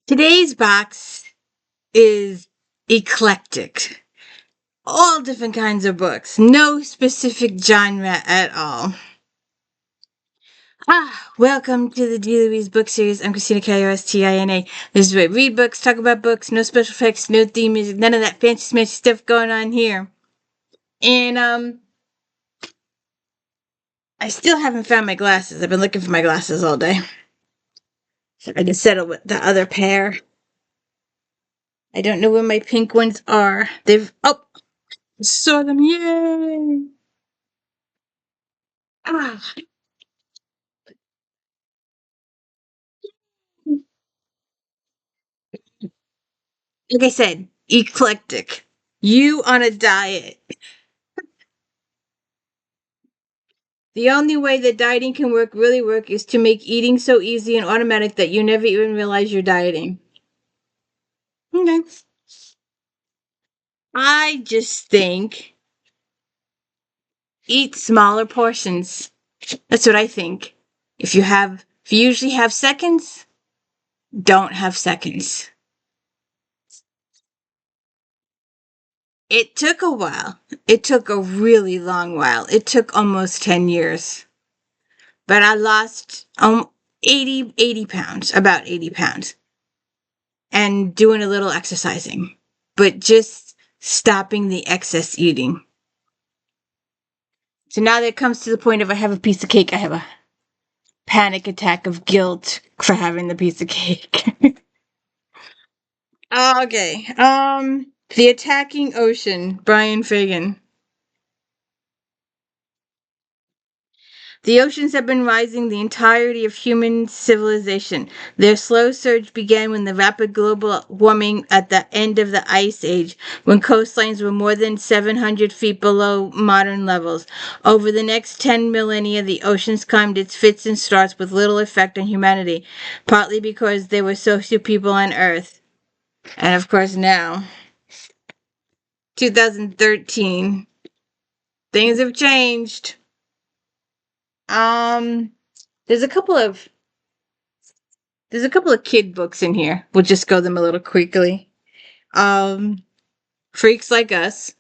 Today's box is eclectic. All different kinds of books. No specific genre at all. Welcome to the D. Louise book series. I'm Christina K-O-S-T-I-N-A. This is where we read books, talk about books, no special effects, no theme music, none of that fancy smashy stuff going on here. And, I still haven't found my glasses. I've been looking for my glasses all day. So I just settle with the other pair. I don't know where my pink ones are. Saw them, yay! Ah, like I said, eclectic. You on a diet. The only way that dieting can really work, is to make eating so easy and automatic that you never even realize you're dieting. Okay. I just think eat smaller portions. That's what I think. If you usually have seconds, don't have seconds. It took a while. It took a really long while. It took almost 10 years. But I lost 80 pounds, about 80 pounds. And doing a little exercising. But just stopping the excess eating. So now that it comes to the point of I have a piece of cake, I have a panic attack of guilt for having the piece of cake. Okay. The Attacking Ocean, Brian Fagan. The oceans have been rising the entirety of human civilization. Their slow surge began when the rapid global warming at the end of the Ice Age, when coastlines were more than 700 feet below modern levels. Over the next 10 millennia, the oceans climbed its fits and starts with little effect on humanity, partly because there were so few people on Earth. And of course now, 2013, things have changed. There's a couple of kid books in here. We'll just go them a little quickly. Freaks Like Us.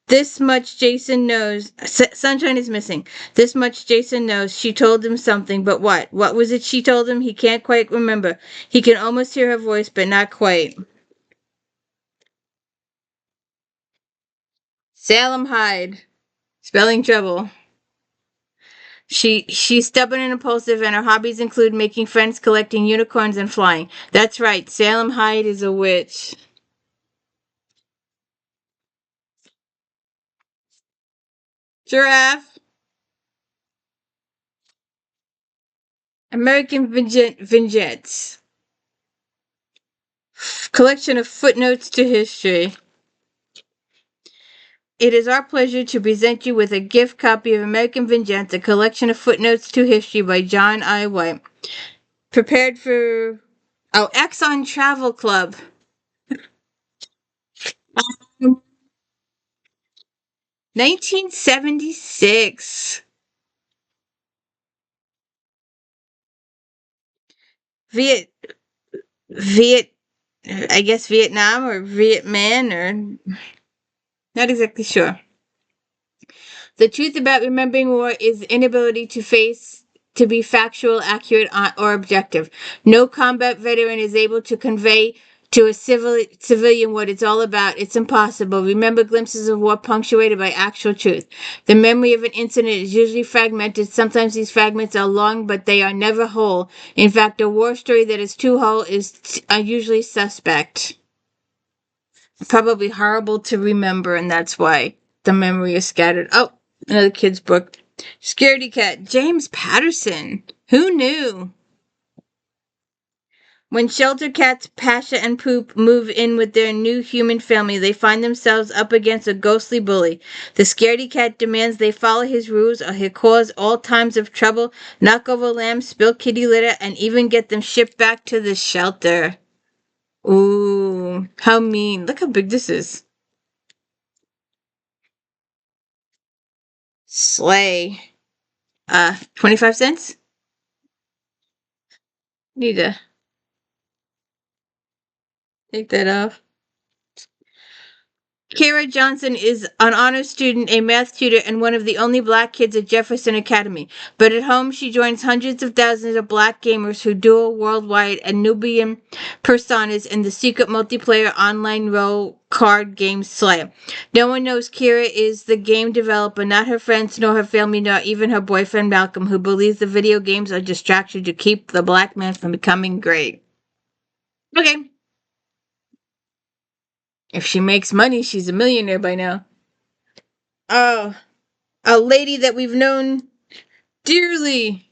This much Jason knows. Sunshine is missing. This much Jason knows. She told him something, but what? What was it she told him? He can't quite remember. He can almost hear her voice, but not quite. Salem Hyde. Spelling trouble. She's stubborn and impulsive, and her hobbies include making friends, collecting unicorns, and flying. That's right, Salem Hyde is a witch. Giraffe. American Vignettes. Collection of footnotes to history. It is our pleasure to present you with a gift copy of American Vignettes, a collection of footnotes to history by John I. White. Prepared for Exxon Travel Club. 1976. Viet, I guess Vietnam or Vietman, or not exactly sure. The truth about remembering war is the inability to be factual, accurate, or objective. No combat veteran is able to convey to a civilian what it's all about. It's impossible. Remember glimpses of war punctuated by actual truth. The memory of an incident is usually fragmented. Sometimes these fragments are long, but they are never whole. In fact, a war story that is too whole is usually suspect. Probably horrible to remember, and that's why the memory is scattered. Oh, another kid's book. Scaredy Cat, James Patterson. Who knew? When shelter cats Pasha and Poop move in with their new human family, they find themselves up against a ghostly bully. The scaredy cat demands they follow his rules, or he'll cause all kinds of trouble, knock over lambs, spill kitty litter, and even get them shipped back to the shelter. Ooh, how mean. Look how big this is. Slay. 25 cents? Need to take that off. Kara Johnson is an honor student, a math tutor, and one of the only black kids at Jefferson Academy. But at home, she joins hundreds of thousands of black gamers who duel worldwide and Nubian personas in the secret multiplayer online role card game Slayer. No one knows Kira is the game developer, not her friends, nor her family, nor even her boyfriend Malcolm, who believes the video games are distraction to keep the black man from becoming great. Okay. If she makes money, she's a millionaire by now. Oh, a lady that we've known dearly,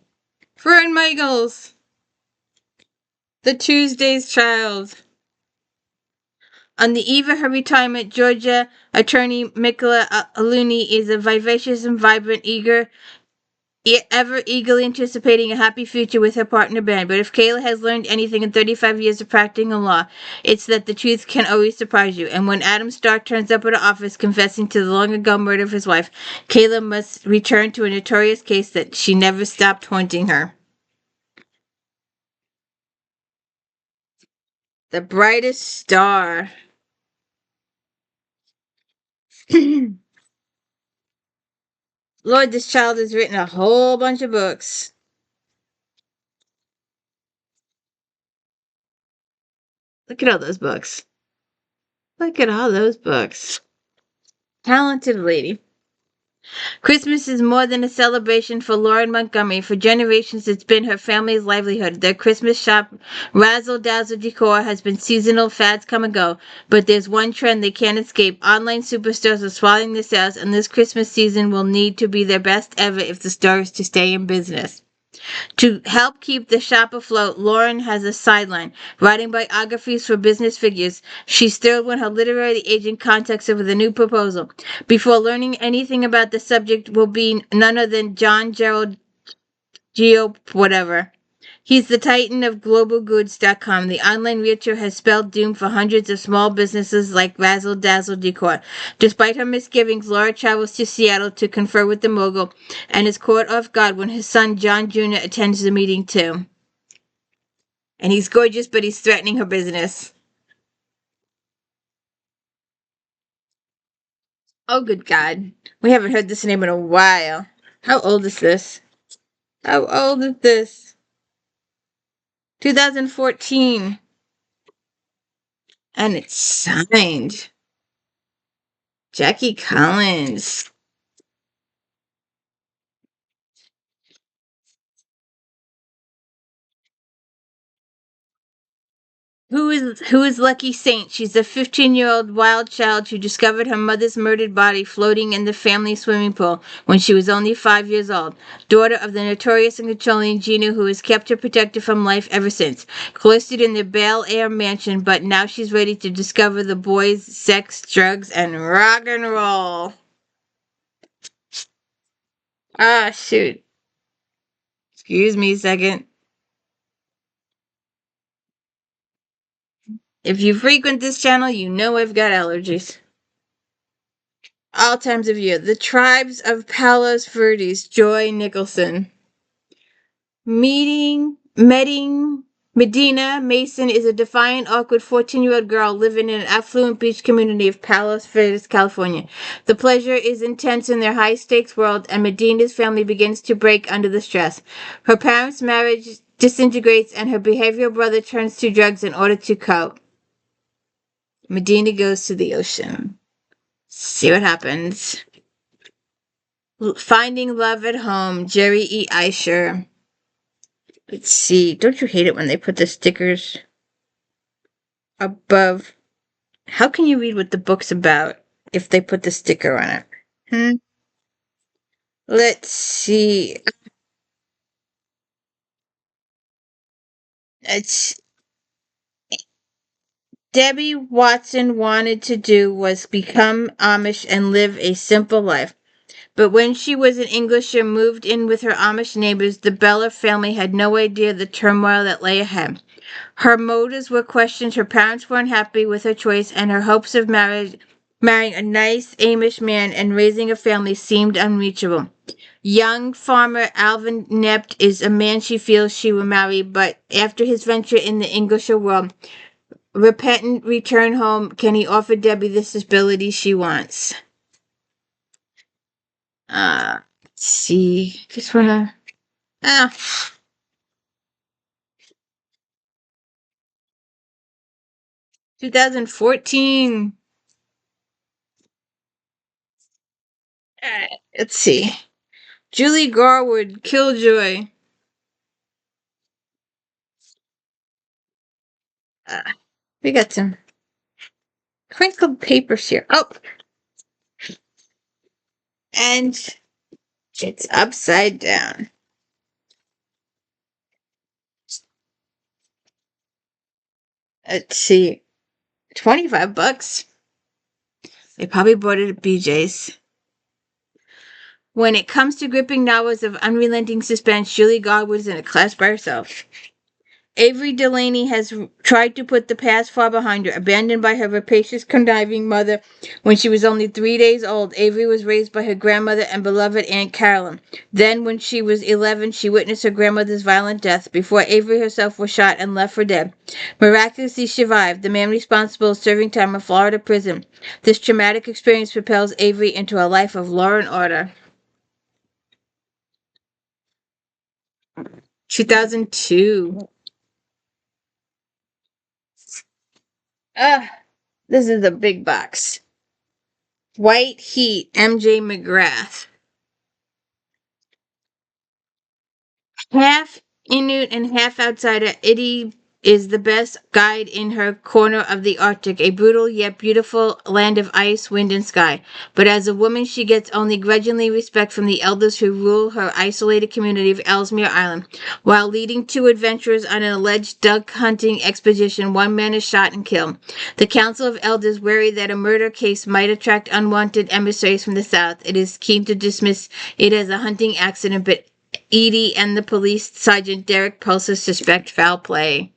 Fern Michaels, the Tuesday's child. On the eve of her retirement, Georgia attorney Michele Aluni is a vivacious and vibrant, ever eagerly anticipating a happy future with her partner Ben. But if Kayla has learned anything in 35 years of practicing law, it's that the truth can always surprise you. And when Adam Stark turns up at her office confessing to the long ago murder of his wife, Kayla must return to a notorious case that she never stopped haunting her. The brightest star. Lord, this child has written a whole bunch of books. Look at all those books. Look at all those books. Talented lady. Christmas is more than a celebration for Lauren Montgomery. For generations, it's been her family's livelihood. Their Christmas shop, razzle-dazzle decor, has been seasonal fads come and go. But there's one trend they can't escape. Online superstores are swallowing their sales, and this Christmas season will need to be their best ever if the store is to stay in business. To help keep the shop afloat, Lauren has a sideline, writing biographies for business figures. She's thrilled when her literary agent contacts her with a new proposal. Before learning anything about the subject will be none other than John Gerald Geo whatever. He's the titan of globalgoods.com. The online realtor has spelled doom for hundreds of small businesses like Razzle Dazzle Decor. Despite her misgivings, Laura travels to Seattle to confer with the mogul and is caught off guard when his son John Jr. attends the meeting too. And he's gorgeous, but he's threatening her business. Oh, good God. We haven't heard this name in a while. How old is this? How old is this? 2014. And it's signed. Jackie Collins. Who is Lucky Saint? She's a 15-year-old wild child who discovered her mother's murdered body floating in the family swimming pool when she was only 5 years old. Daughter of the notorious and controlling Gina, who has kept her protected from life ever since. Cloistered in the Bel Air mansion, but now she's ready to discover the boys, sex, drugs, and rock and roll. Ah, shoot. Excuse me a second. If you frequent this channel, you know I've got allergies. All times of year. The Tribes of PALOS Verdes, Joy Nicholson. Medina Mason is a defiant, awkward 14-year-old girl living in an affluent beach community of Palos Verdes, California. The pleasure is intense in their high-stakes world, and Medina's family begins to break under the stress. Her parents' marriage disintegrates, and her behavioral brother turns to drugs in order to cope. Medina goes to the ocean. See what happens. Finding Love at Home, Jerry E. Eicher. Let's see. Don't you hate it when they put the stickers above? How can you read what the book's about if they put the sticker on it? Let's see. Debbie Watson wanted to do was become Amish and live a simple life. But when she was an Englisher moved in with her Amish neighbors, the Bella family had no idea the turmoil that lay ahead. Her motives were questioned, her parents weren't happy with her choice, and her hopes of marrying a nice Amish man and raising a family seemed unreachable. Young farmer Alvin Nept is a man she feels she will marry, but after his venture in the Englisher world, repentant return home, can he offer Debbie the stability she wants? Let's see. Just wanna. Ah. 2014. Let's see. Julie Garwood, Killjoy. We got some crinkled papers here. Oh, and it's upside down. Let's see. $25. They probably bought it at BJ's. When it comes to gripping novels of unrelenting suspense, Julie Garwood is in a class by herself. Avery Delaney has tried to put the past far behind her. Abandoned by her rapacious, conniving mother when she was only 3 days old, Avery was raised by her grandmother and beloved Aunt Carolyn. Then, when she was 11, she witnessed her grandmother's violent death before Avery herself was shot and left for dead. Miraculously survived, the man responsible serving time in Florida prison. This traumatic experience propels Avery into a life of law and order. 2002. This is a big box. White Heat, MCGRATH. Half Inuit and half outsider, Itty is the best guide in her corner of the Arctic, a brutal yet beautiful land of ice, wind, and sky. But as a woman, she gets only grudgingly respect from the elders who rule her isolated community of Ellesmere Island. While leading two adventurers on an alleged duck hunting expedition, one man is shot and killed. The Council of Elders, wary that a murder case might attract unwanted emissaries from the south, it is keen to dismiss it as a hunting accident, but Edie and the police sergeant Derek Pulser suspect foul play.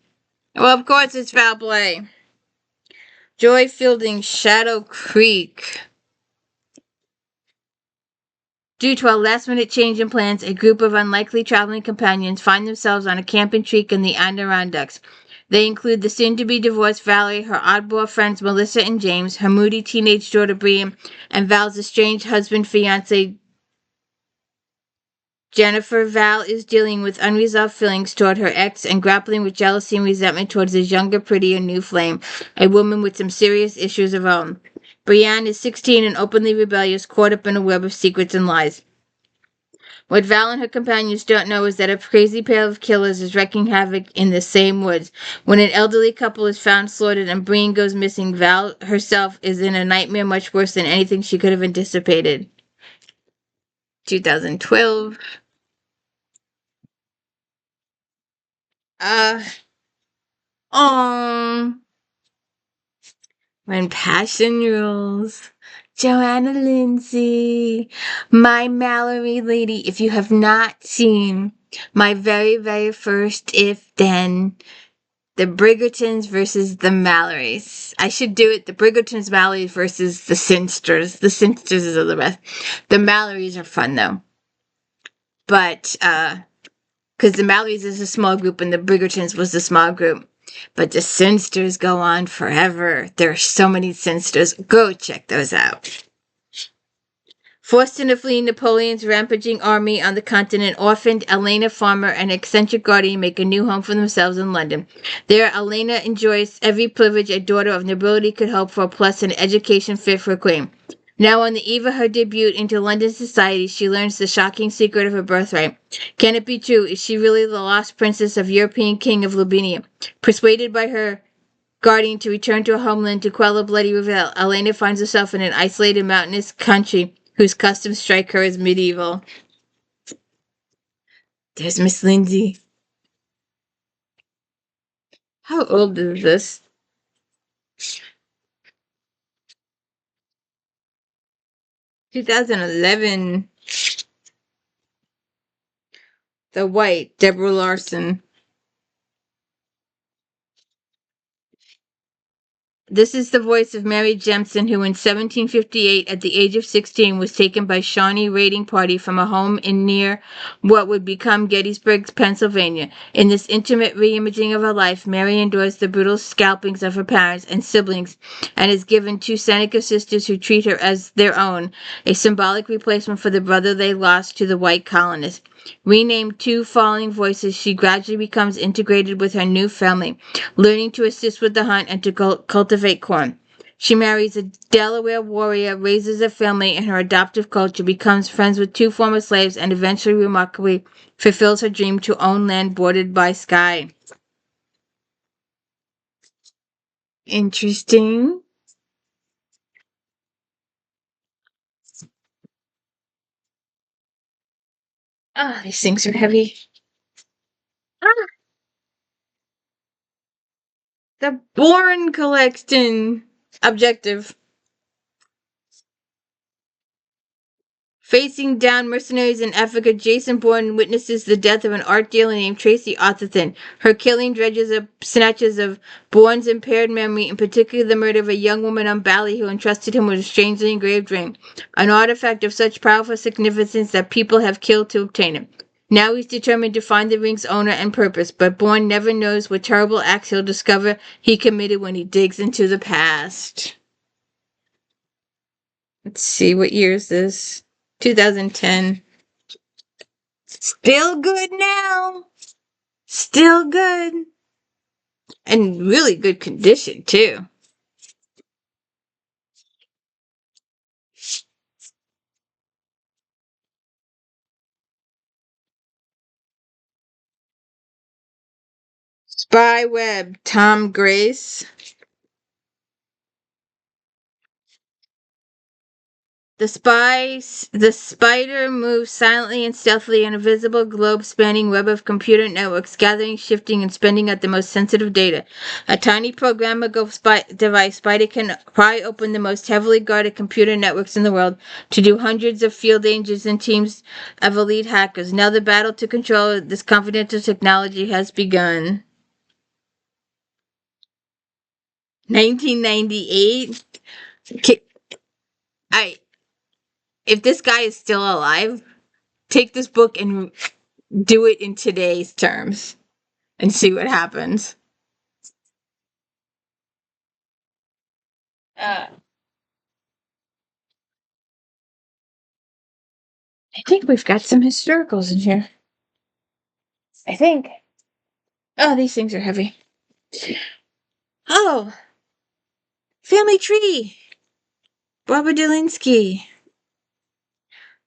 Well, of course it's foul play. Joy Fielding, Shadow Creek. Due to a last-minute change in plans, a group of unlikely traveling companions find themselves on a camping trek in the Adirondacks. They include the soon-to-be divorced Valerie, her oddball friends Melissa and James, her moody teenage daughter Brian, and Val's estranged husband-fiancé Jennifer. Val is dealing with unresolved feelings toward her ex and grappling with jealousy and resentment towards his younger, prettier new flame, a woman with some serious issues of her own. Brienne is 16 and openly rebellious, caught up in a web of secrets and lies. What Val and her companions don't know is that a crazy pair of killers is wreaking havoc in the same woods. When an elderly couple is found slaughtered and Brienne goes missing, Val herself is in a nightmare much worse than anything she could have anticipated. 2012. When Passion Rules. Joanna Lindsay. My Mallory lady. If you have not seen my very, very first If Then, the Bridgertons versus the Mallorys. I should do it. The Bridgertons, Mallorys versus the Sinsters. The Sinsters are the best. The Mallorys are fun though. But, because the Mallorys is a small group and the Bridgertons was a small group. But the Sinsters go on forever. There are so many Sinsters. Go check those out. Forced into fleeing Napoleon's rampaging army on the continent, orphaned Elena Farmer and eccentric guardian make a new home for themselves in London. There, Elena enjoys every privilege a daughter of nobility could hope for, plus an education fit for a queen. Now, on the eve of her debut into London society, she learns the shocking secret of her birthright. Can it be true? Is she really the lost princess of European king of Lubinia? Persuaded by her guardian to return to her homeland to quell a bloody revolt, Elena finds herself in an isolated mountainous country whose customs strike her as medieval. There's Miss Lindsay. How old is this? (2011). The White, Deborah Larson. This is the voice of Mary Jemison, who in 1758, at the age of 16, was taken by Shawnee raiding party from a home in near what would become Gettysburg, Pennsylvania. In this intimate reimaging of her life, Mary endures the brutal scalpings of her parents and siblings and is given two Seneca sisters who treat her as their own, a symbolic replacement for the brother they lost to the white colonists. Renamed Two Falling Voices, she gradually becomes integrated with her new family, learning to assist with the hunt and to cultivate corn. She marries a Delaware warrior, raises a family in her adoptive culture, becomes friends with two former slaves, and eventually, remarkably, fulfills her dream to own land bordered by sky. Interesting. Ah, these things are heavy. Ah, the Bourne collection. Objective. Facing down mercenaries in Africa, Jason Bourne witnesses the death of an art dealer named Tracy Atherton. Her killing dredges up snatches of Bourne's impaired memory, in particular the murder of a young woman on Bali who entrusted him with a strangely engraved ring, an artifact of such powerful significance that people have killed to obtain it. Now he's determined to find the ring's owner and purpose, but Bourne never knows what terrible acts he'll discover he committed when he digs into the past. Let's see, what year is this? 2010. Still good now. Still good. And really good condition, too. Spy Web, Tom Grace. The spider moves silently and stealthily in a visible globe-spanning web of computer networks, gathering, shifting, and spending out the most sensitive data. A tiny programmable device, Spider can pry open the most heavily guarded computer networks in the world to do hundreds of field agents and teams of elite hackers. Now the battle to control this confidential technology has begun. 1998. I If this guy is still alive, take this book and do it in today's terms and see what happens. Uh, I think we've got some historicals in here. I think. Oh, these things are heavy. Oh, Family Tree. Barbara Delinsky.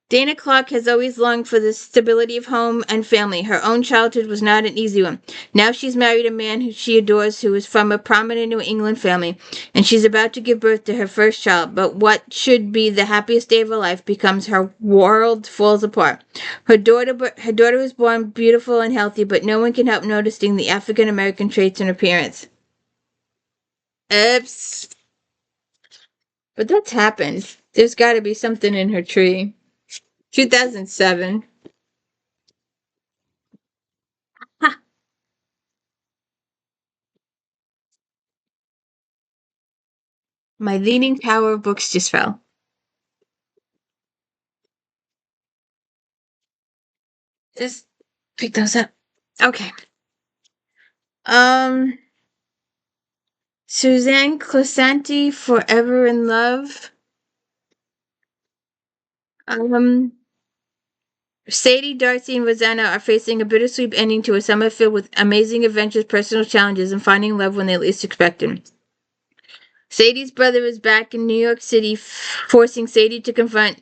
Dana Clark has always longed for the stability of home and family. Her own childhood was not an easy one. Now she's married a man who she adores who is from a prominent New England family, and she's about to give birth to her first child. But what should be the happiest day of her life becomes her world falls apart. Her daughter was born beautiful and healthy, but no one can help noticing the African American traits in her appearance. Oops. But that's happened. There's got to be something in her tree. 2007. Ha! My leaning tower of books just fell. Just pick those up. Okay. Um, Suzanne Closanti, Forever in Love. Um, Sadie, Darcy, and Rosanna are facing a bittersweet ending to a summer filled with amazing adventures, personal challenges, and finding love when they least expect it. Sadie's brother is back in New York City, forcing Sadie to confront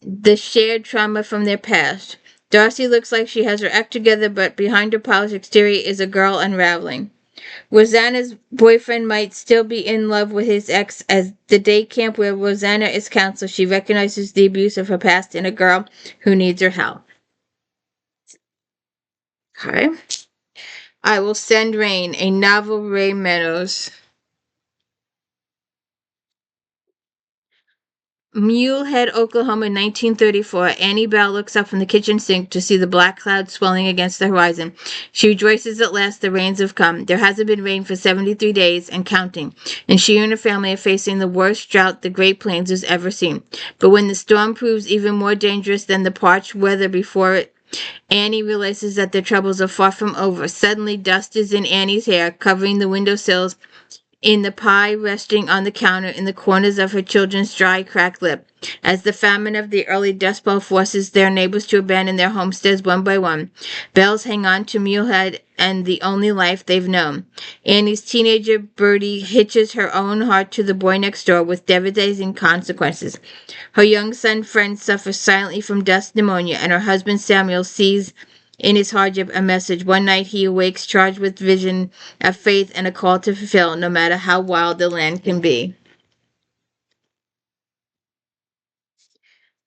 the shared trauma from their past. Darcy looks like she has her act together, but behind her polished exterior is a girl unraveling. Rosanna's boyfriend might still be in love with his ex as the day camp where Rosanna is counseled. She recognizes the abuse of her past in a girl who needs her help. Okay. I Will Send Rain, a novel Ray Meadows. Mulehead, Oklahoma, 1934. Annie Bell looks up from the kitchen sink to see the black clouds swelling against the horizon. She rejoices at last the rains have come. There hasn't been rain for 73 days and counting, and she and her family are facing the worst drought the Great Plains has ever seen. But when the storm proves even more dangerous than the parched weather before it, Annie realizes that their troubles are far from over. Suddenly, dust is in Annie's hair, covering the windowsills, in the pie resting on the counter, in the corners of her children's dry, cracked lip. As the famine of the early Dust Bowl forces their neighbors to abandon their homesteads one by one, Bells hang on to Mulehead and the only life they've known. Annie's teenager Bertie hitches her own heart to the boy next door with devastating consequences. Her young son Fred suffers silently from dust pneumonia, and her husband Samuel sees in his hardship a message. One night he awakes charged with vision of faith and a call to fulfill, no matter how wild the land can be.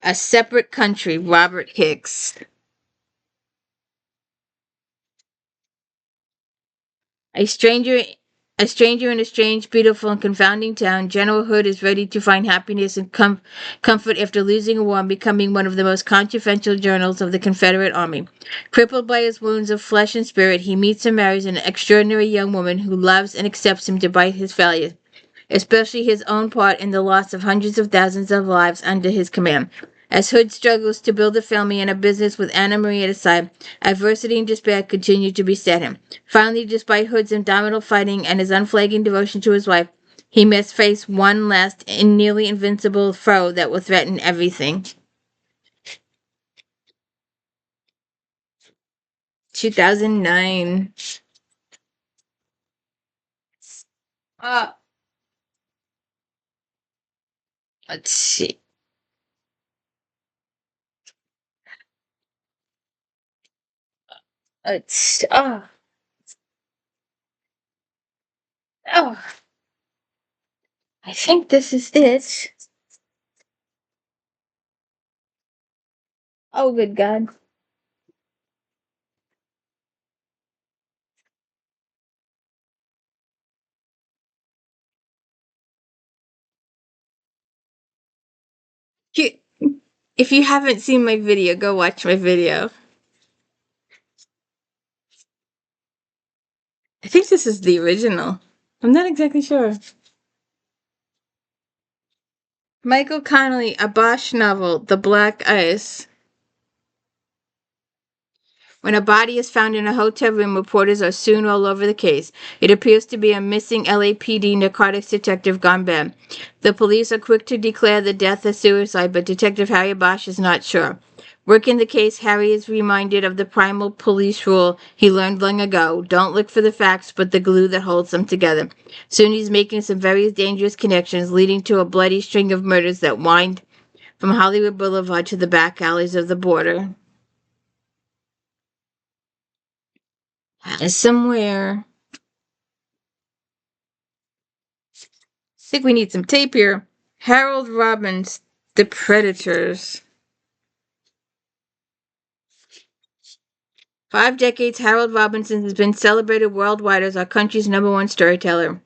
A Separate Country, Robert Hicks. A stranger in a strange, beautiful, and confounding town, General Hood is ready to find happiness and comfort after losing a war and becoming one of the most consequential generals of the Confederate Army. Crippled by his wounds of flesh and spirit, he meets and marries an extraordinary young woman who loves and accepts him despite his failures, especially his own part in the loss of hundreds of thousands of lives under his command. As Hood struggles to build a family and a business with Anna Marie at his side, adversity and despair continue to beset him. Finally, despite Hood's indomitable fighting and his unflagging devotion to his wife, he must face one last and nearly invincible foe that will threaten everything. 2009. Uh, let's see. Let's. Oh, I think this is it. Oh, good God. You, if you haven't seen my video, go watch my video. I think this is the original. I'm not exactly sure. Michael Connelly, a Bosch novel, The Black Ice. When a body is found in a hotel room, reporters are soon all over the case. It appears to be a missing LAPD narcotics detective gone bad. The police are quick to declare the death a suicide, but Detective Harry Bosch is not sure. Working the case, Harry is reminded of the primal police rule he learned long ago. Don't look for the facts, but the glue that holds them together. Soon he's making some very dangerous connections, leading to a bloody string of murders that wind from Hollywood Boulevard to the back alleys of the border. Somewhere. I think we need some tape here. Harold Robbins, The Predators. 5 decades, Harold Robinson has been celebrated worldwide as our country's #1 storyteller.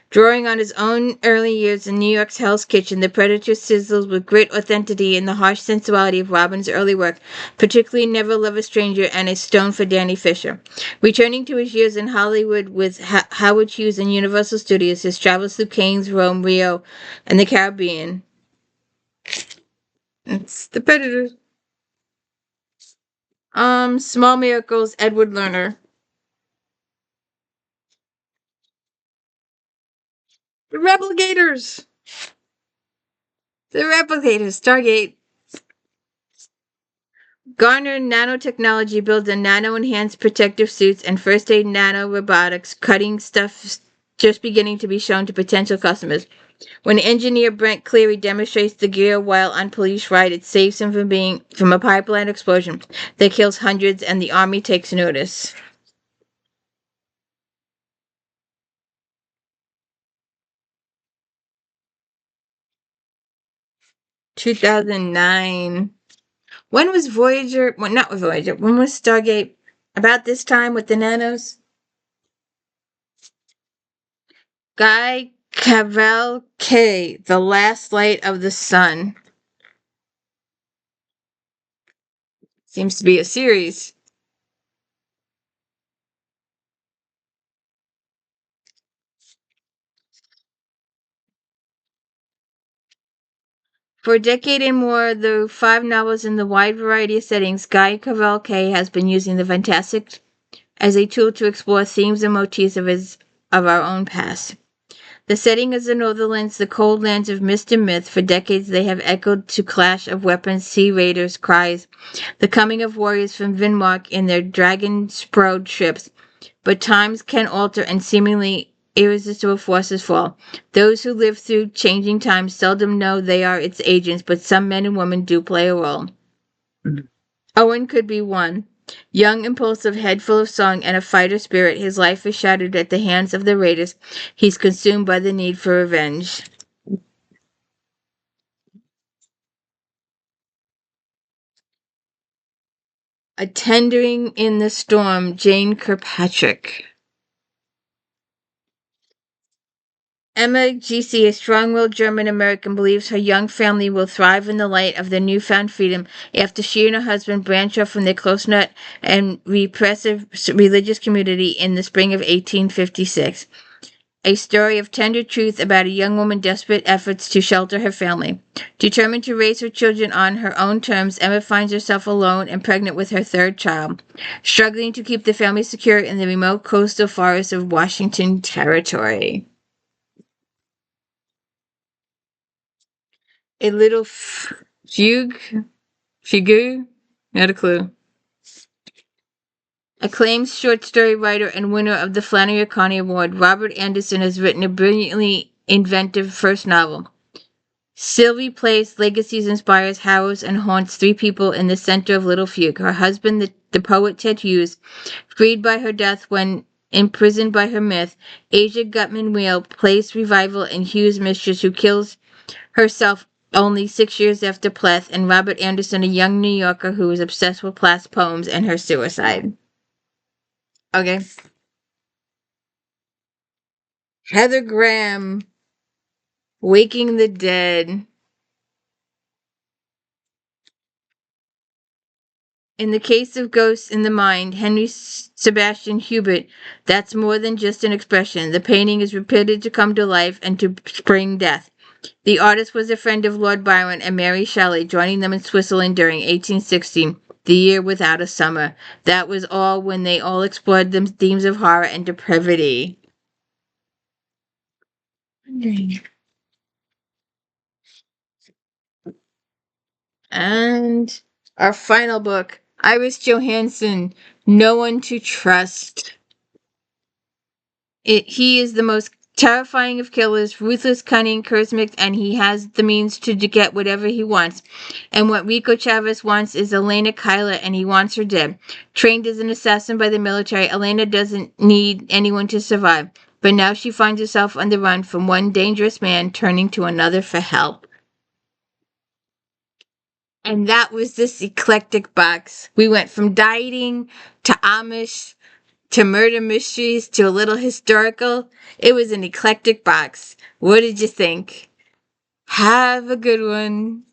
Drawing on his own early years in New York's Hell's Kitchen, The Predator sizzles with great authenticity and the harsh sensuality of Robin's early work, particularly Never Love a Stranger and A Stone for Danny Fisher. Returning to his years in Hollywood with Howard Hughes and Universal Studios, his travels through Cannes, Rome, Rio, and the Caribbean. It's The Predator. Small Miracles, Edward Lerner. The Replicators! The Replicators, Stargate. Garner Nanotechnology builds a nano-enhanced protective suits and first-aid nanorobotics, cutting stuff just beginning to be shown to potential customers. When engineer Brent Cleary demonstrates the gear while on police ride, it saves him from a pipeline explosion that kills hundreds, and the army takes notice. (2009). When was Voyager? Well, not with Voyager. When was Stargate? About this time with the nanos? Guy Cavalcade, The Last Light of the Sun. Seems to be a series. For a decade and more, though 5 novels in the wide variety of settings, Guy Cavalcade has been using the fantastic as a tool to explore themes and motifs of our own past. The setting is the Northernlands, the cold lands of mist and myth. For decades they have echoed to clash of weapons, sea raiders' cries, the coming of warriors from Vinmark in their dragon-sprowed ships. But times can alter and seemingly irresistible forces fall. Those who live through changing times seldom know they are its agents, but some men and women do play a role. Owen could be one. Young, impulsive, head full of song and a fighter spirit, his life is shattered at the hands of the raiders. He's consumed by the need for revenge. A Tendering in the Storm, Jane Kirkpatrick. Emma G.C., a strong-willed German-American, believes her young family will thrive in the light of their newfound freedom after she and her husband branch off from their close-knit and repressive religious community in the spring of 1856. A story of tender truth about a young woman's desperate efforts to shelter her family. Determined to raise her children on her own terms, Emma finds herself alone and pregnant with her third child, struggling to keep the family secure in the remote coastal forests of Washington Territory. A Little Fugue? Not a clue. Acclaimed short story writer and winner of the Flannery O'Connor Award, Robert Anderson has written a brilliantly inventive first novel. Sylvie Place Legacies inspires, harrows, and haunts 3 people in the center of Little Fugue. Her husband, the poet Ted Hughes, freed by her death when imprisoned by her myth, Asia Gutman Whale, Place revival, and Hughes' mistress who kills herself only 6 years after Plath, and Robert Anderson, a young New Yorker who is obsessed with Plath's poems and her suicide. Okay. Heather Graham, Waking the Dead. In the case of Ghosts in the Mind, Henry Sebastian Hubert, that's more than just an expression. The painting is repeated to come to life and to spring death. The artist was a friend of Lord Byron and Mary Shelley, joining them in Switzerland during 1816, the year without a summer. That was all when they all explored the themes of horror and depravity. And our final book, Iris Johansen, No One to Trust. He is the most terrifying of killers, ruthless, cunning, charismatic, and he has the means to get whatever he wants. And what Rico Chavez wants is Elena Kyla, and he wants her dead. Trained as an assassin by the military, Elena doesn't need anyone to survive. But now she finds herself on the run from one dangerous man, turning to another for help. And that was this eclectic box. We went from dieting to Amish to murder mysteries to a little historical. It was an eclectic box. What did you think? Have a good one.